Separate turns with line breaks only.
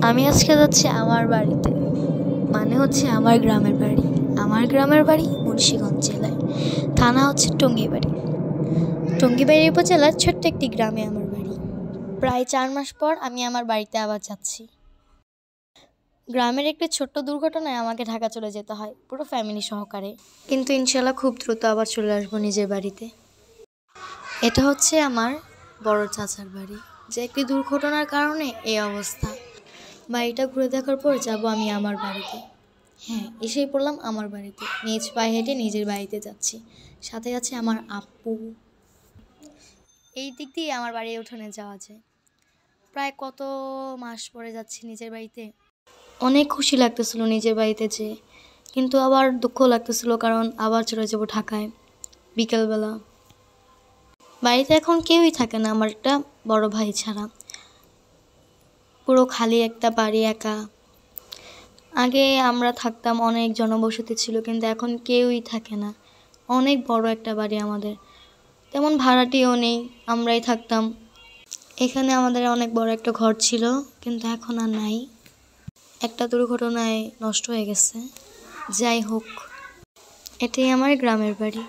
আমি আজকে যাচ্ছি আমার বাড়িতে, মানে হচ্ছে আমার গ্রামের বাড়ি। আমার গ্রামের বাড়ি মুন্সিগঞ্জ জেলায়, থানা হচ্ছে টঙ্গিবাড়ি। টঙ্গিবাড়ি উপজেলার ছোট্ট একটি গ্রামে আমার বাড়ি। প্রায় 4 মাস পর আমি আমার বাড়িতে আবার যাচ্ছি। গ্রামের একটি ছোট্ট দুর্ঘটনায় আমাকে ঢাকা চলে যেতে হয় পুরো ফ্যামিলি সহকারে, কিন্তু ইনশাল্লাহ খুব দ্রুত আবার চলে আসবো নিজের বাড়িতে। এটা হচ্ছে আমার বড় চাচার বাড়ি, যে একটি দুর্ঘটনার কারণে এই অবস্থা। বাড়িটা ঘুরে দেখার পর যাব আমি আমার বাড়িতে। হ্যাঁ, এসেই পড়লাম আমার বাড়িতে, নিজ পায়ে হেঁটে নিজের বাড়িতে যাচ্ছি। সাথে আছে আমার আপু। এই দিক দিয়ে আমার বাড়ির উঠোনে যাওয়া যায়। প্রায় কত মাস পরে যাচ্ছি নিজের বাড়িতে। অনেক খুশি লাগতেছিল নিজের বাড়িতে যেয়ে, কিন্তু আবার দুঃখ লাগতেছিল, কারণ আবার চলে যাব ঢাকায় বিকেলবেলা। বাড়িতে এখন কেউই থাকে না আমার একটা বড় ভাই ছাড়া। পুরো খালি একটা বাড়ি, একা। আগে আমরা থাকতাম, অনেক জনবসতি ছিল, কিন্তু এখন কেউই থাকে না। অনেক বড় একটা বাড়ি আমাদের, তেমন ভাড়াটিও নেই, আমরাই থাকতাম। এখানে আমাদের অনেক বড় একটা ঘর ছিল, কিন্তু এখন আর নাই। একটা দুর্ঘটনায় নষ্ট হয়ে গেছে। যাই হোক, এটাই আমার গ্রামের বাড়ি।